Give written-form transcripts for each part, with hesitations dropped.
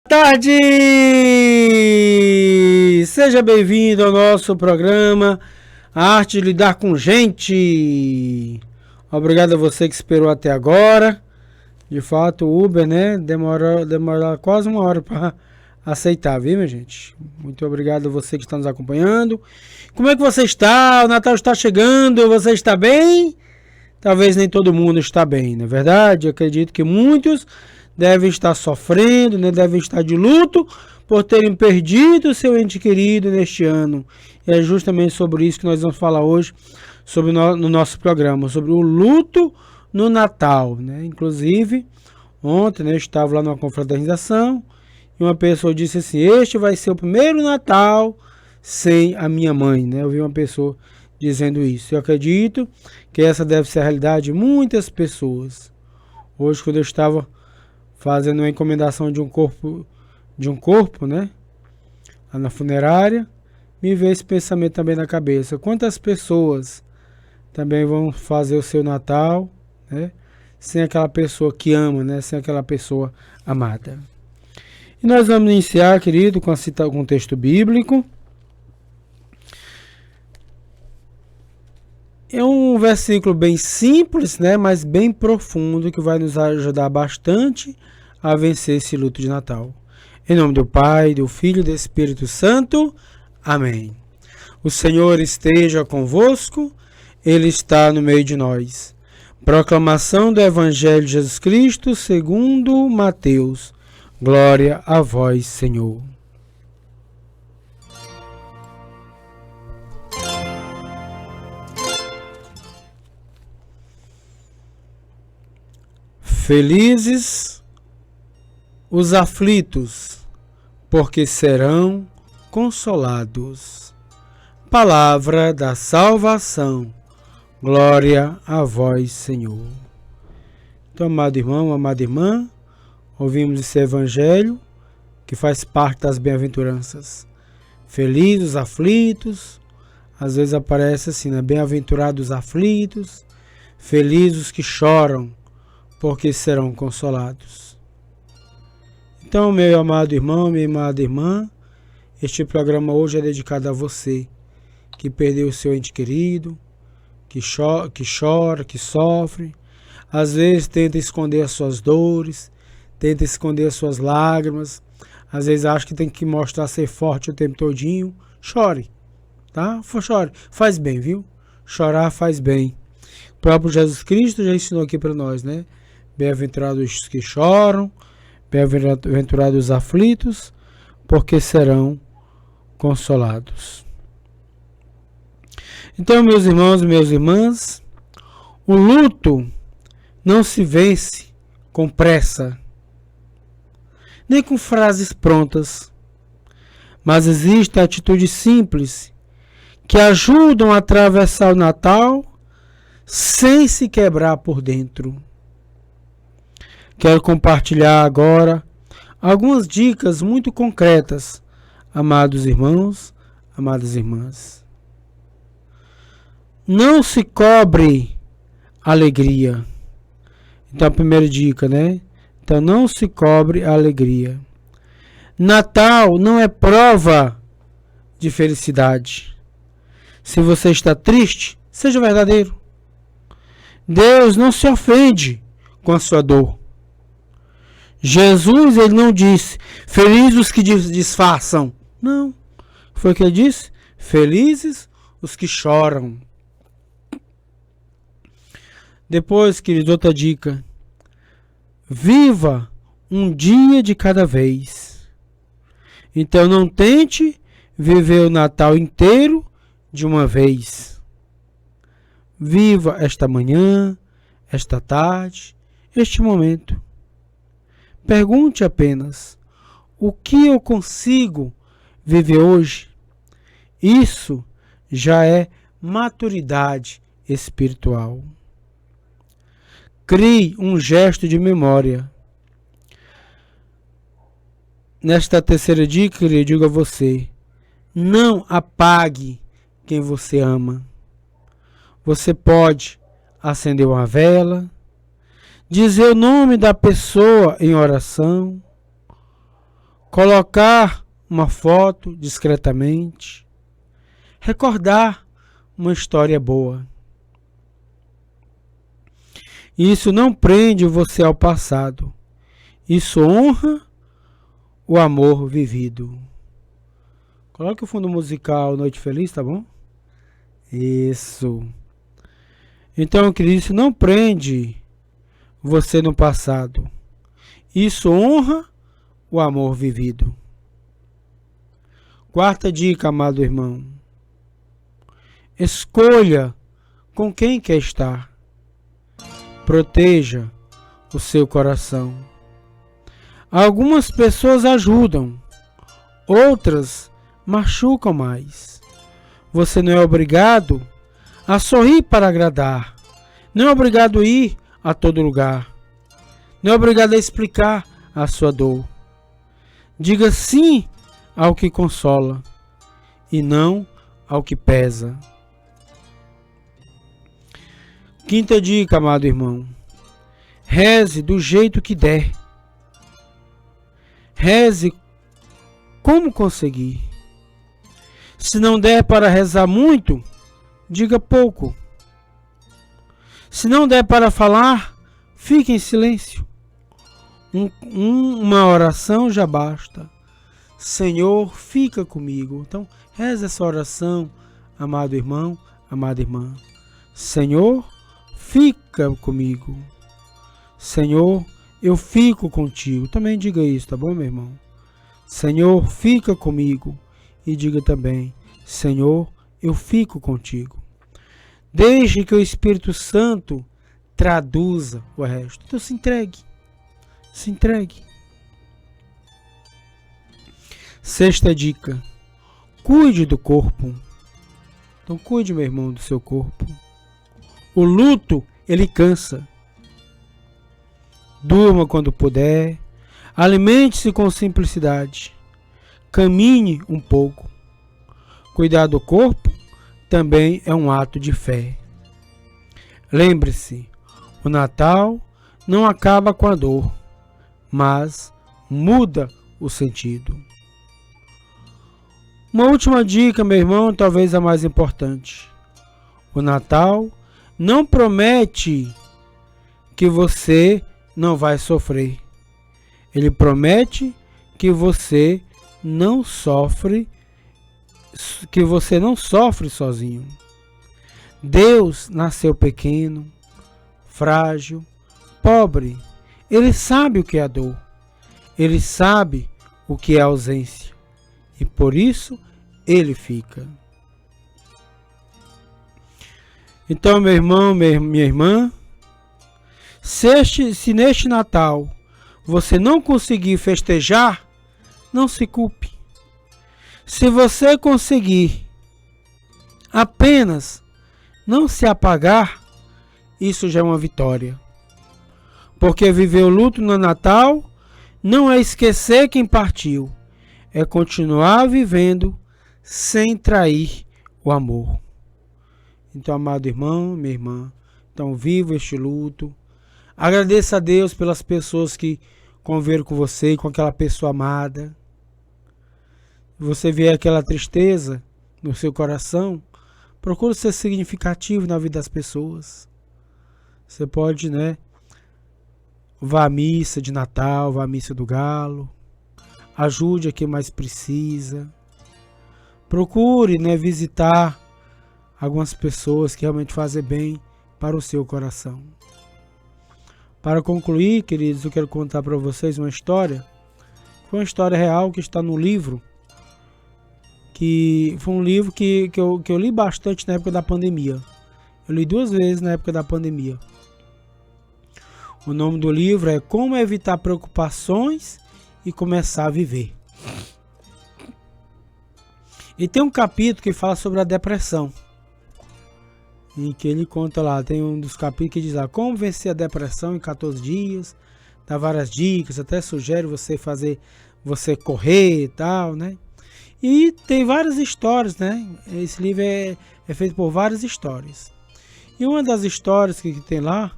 Tarde! Seja bem-vindo ao nosso programa A Arte de Lidar com Gente. Obrigado a você que esperou até agora. De fato, o Uber, né? Demora quase uma hora para aceitar, viu, minha gente? Muito obrigado a você que está nos acompanhando. Como é que você está? O Natal está chegando, você está bem? Talvez nem todo mundo está bem, não é verdade? Eu acredito que muitos devem estar sofrendo, né? Devem estar de luto por terem perdido seu ente querido neste ano. E é justamente sobre isso que nós vamos falar hoje no nosso programa, sobre o luto no Natal, né? Inclusive, ontem, né, eu estava lá numa confraternização e uma pessoa disse assim: este vai ser o primeiro Natal sem a minha mãe, né? Eu vi uma pessoa dizendo isso. Eu acredito que essa deve ser a realidade de muitas pessoas. Hoje, quando eu estava fazendo uma encomendação de um corpo, né, lá na funerária, me veio esse pensamento também na cabeça. Quantas pessoas também vão fazer o seu Natal, né, sem aquela pessoa que ama, né, sem aquela pessoa amada. E nós vamos iniciar, querido, com um texto bíblico. É um versículo bem simples, né, mas bem profundo, que vai nos ajudar bastante a vencer esse luto de Natal. Em nome do Pai, do Filho e do Espírito Santo. Amém. O Senhor esteja convosco, Ele está no meio de nós. Proclamação do Evangelho de Jesus Cristo segundo Mateus. Glória a vós, Senhor. Felizes os aflitos, porque serão consolados. Palavra da salvação. Glória a vós, Senhor. Então, amado irmão, amada irmã, ouvimos esse evangelho que faz parte das bem-aventuranças. Felizes os aflitos, às vezes aparece assim, né? Bem-aventurados os aflitos, felizes os que choram, porque serão consolados. Então, meu amado irmão, minha amada irmã, este programa hoje é dedicado a você que perdeu o seu ente querido, que chora, que sofre, às vezes tenta esconder as suas dores, tenta esconder as suas lágrimas, às vezes acha que tem que mostrar ser forte o tempo todinho. Chore, tá? Chore, faz bem, viu? Chorar faz bem. O próprio Jesus Cristo já ensinou aqui para nós, né? Bem-aventurados os que choram, bem-aventurados os aflitos, porque serão consolados. Então, meus irmãos e minhas irmãs, o luto não se vence com pressa, nem com frases prontas, mas existe atitudes simples que ajudam a atravessar o Natal sem se quebrar por dentro. Quero compartilhar agora algumas dicas muito concretas, amados irmãos, amadas irmãs. Não se cobre alegria. Então, a primeira dica, né? Então, não se cobre a alegria. Natal não é prova de felicidade. Se você está triste, seja verdadeiro. Deus não se ofende com a sua dor. Jesus, ele não disse, felizes os que disfarçam. Não. Foi o que ele disse? Felizes os que choram. Depois, querido, outra dica. Viva um dia de cada vez. Então, não tente viver o Natal inteiro de uma vez. Viva esta manhã, esta tarde, este momento. Pergunte apenas: o que eu consigo viver hoje? Isso já é maturidade espiritual. Crie um gesto de memória. Nesta terceira dica, eu digo a você: não apague quem você ama. Você pode acender uma vela, dizer o nome da pessoa em oração, colocar uma foto discretamente, recordar uma história boa. Isso não prende você ao passado. Isso honra o amor vivido. Coloque o fundo musical Noite Feliz, tá bom? Isso. Então, querido, isso não prende você no passado. Isso honra o amor vivido. Quarta dica, amado irmão. Escolha com quem quer estar. Proteja o seu coração. Algumas pessoas ajudam, outras machucam mais. Você não é obrigado a sorrir para agradar. Não é obrigado a ir a todo lugar. Não é obrigado a explicar a sua dor. Diga sim ao que consola e não ao que pesa. Quinta dica, amado irmão. Reze do jeito que der. Reze como conseguir. Se não der para rezar muito, diga pouco. Se não der para falar, fique em silêncio. Uma oração já basta. Senhor, fica comigo. Então, reze essa oração, amado irmão, amada irmã. Senhor, fica comigo. Senhor, eu fico contigo. Também diga isso, tá bom, meu irmão? Senhor, fica comigo. E diga também, Senhor, eu fico contigo. Deixe que o Espírito Santo traduza o resto. Então se entregue. Se entregue. Sexta dica. Cuide do corpo. Então cuide, meu irmão, do seu corpo. O luto, ele cansa. Durma quando puder. Alimente-se com simplicidade. Caminhe um pouco. Cuidar do corpo também é um ato de fé. Lembre-se, o Natal não acaba com a dor, mas muda o sentido. Uma última dica, meu irmão, talvez a mais importante. O Natal não promete que você não vai sofrer. Ele promete que você não sofre sozinho. Deus nasceu pequeno, frágil, pobre. Ele sabe o que é a dor. Ele sabe o que é a ausência. E por isso ele fica. Então, meu irmão, minha irmã, se neste Natal você não conseguir festejar, não se culpe. Se você conseguir apenas não se apagar, isso já é uma vitória. Porque viver o luto no Natal não é esquecer quem partiu, é continuar vivendo sem trair o amor. Então, amado irmão, minha irmã, então viva este luto. Agradeça a Deus pelas pessoas que conviveram com você, com aquela pessoa amada. Você vê aquela tristeza no seu coração, procure ser significativo na vida das pessoas. Você pode, vá à missa de Natal, vá à missa do Galo, ajude a quem mais precisa. Procure, visitar algumas pessoas que realmente fazem bem para o seu coração. Para concluir, queridos, eu quero contar para vocês uma história. Foi uma história real que está no livro. Que foi um livro que eu li bastante na época da pandemia. Eu li 2 vezes na época da pandemia. O nome do livro é Como Evitar Preocupações e Começar a Viver. E tem um capítulo que fala sobre a depressão. Em que ele conta lá, tem um dos capítulos que diz lá, como vencer a depressão em 14 dias. Dá várias dicas, até sugere você correr e tal, E tem várias histórias, Esse livro é feito por várias histórias. E uma das histórias que tem lá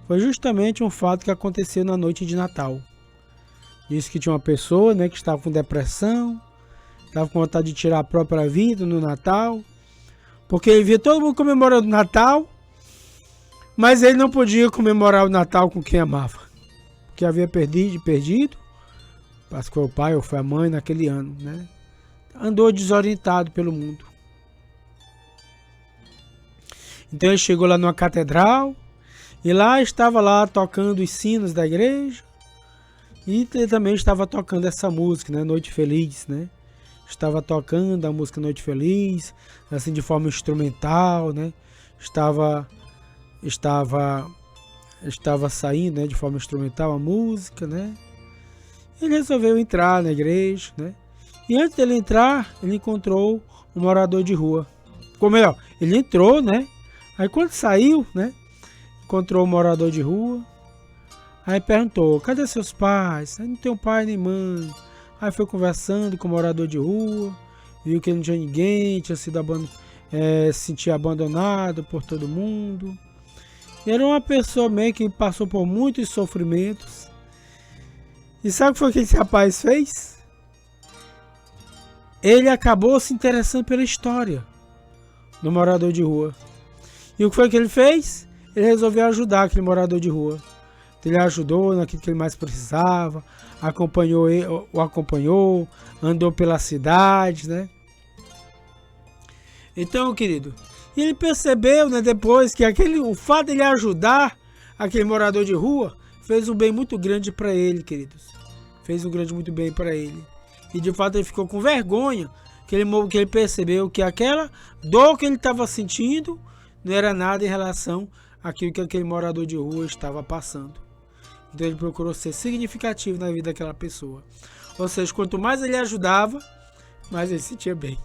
foi justamente um fato que aconteceu na noite de Natal. Disse que tinha uma pessoa, né, que estava com depressão, estava com vontade de tirar a própria vida no Natal, porque ele via todo mundo comemorando o Natal, mas ele não podia comemorar o Natal com quem amava, porque havia perdido, acho que foi o pai ou foi a mãe naquele ano, né? Andou desorientado pelo mundo. Então ele chegou lá numa catedral e lá estava lá tocando os sinos da igreja e ele também estava tocando essa música, né? Noite Feliz, né? Estava tocando a música Noite Feliz, assim de forma instrumental, né? Estava saindo, né, de forma instrumental a música, né? Ele resolveu entrar na igreja, né? E antes dele entrar, ele encontrou um morador de rua. Ou melhor, ele entrou, né? Aí quando saiu, né? Encontrou um morador de rua. Aí perguntou, cadê seus pais? Aí não tem pai nem mãe. Aí foi conversando com o morador de rua. Viu que não tinha ninguém, tinha sido se sentia abandonado por todo mundo. Era uma pessoa meio que passou por muitos sofrimentos. E sabe o que foi que esse rapaz fez? Ele acabou se interessando pela história do morador de rua. E o que foi que ele fez? Ele resolveu ajudar aquele morador de rua. Ele ajudou naquilo que ele mais precisava, o acompanhou, andou pela cidade, né? Então, querido, ele percebeu, né, depois que o fato de ele ajudar aquele morador de rua fez um bem muito grande para ele, queridos. Fez um grande muito bem para ele. E de fato ele ficou com vergonha que ele percebeu que aquela dor que ele estava sentindo não era nada em relação àquilo que aquele morador de rua estava passando. Então ele procurou ser significativo na vida daquela pessoa. Ou seja, quanto mais ele ajudava, mais ele se sentia bem.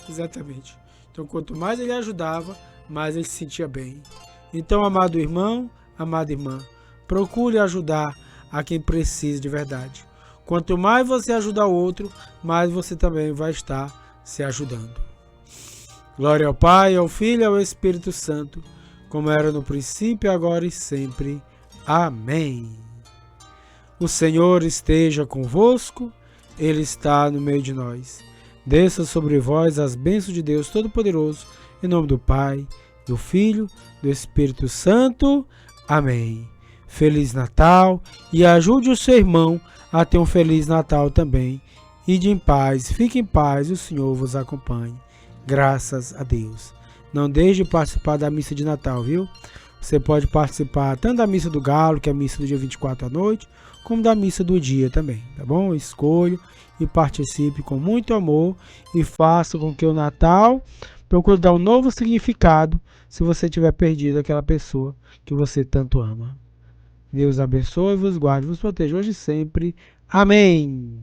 Exatamente. Então quanto mais ele ajudava, mais ele se sentia bem. Então, amado irmão, amada irmã, procure ajudar a quem precisa de verdade. Quanto mais você ajudar o outro, mais você também vai estar se ajudando. Glória ao Pai, ao Filho e ao Espírito Santo, como era no princípio, agora e sempre. Amém. O Senhor esteja convosco, Ele está no meio de nós. Desça sobre vós as bênçãos de Deus Todo-Poderoso, em nome do Pai, do Filho, do Espírito Santo. Amém. Feliz Natal e ajude o seu irmão a ter um Feliz Natal também. Ide em paz, fique em paz, o Senhor vos acompanhe. Graças a Deus. Não deixe de participar da missa de Natal, viu? Você pode participar tanto da missa do Galo, que é a missa do dia 24 à noite, como da missa do dia também, tá bom? Escolha e participe com muito amor e faça com que o Natal procure dar um novo significado se você tiver perdido aquela pessoa que você tanto ama. Deus abençoe, vos guarde, vos proteja hoje e sempre. Amém.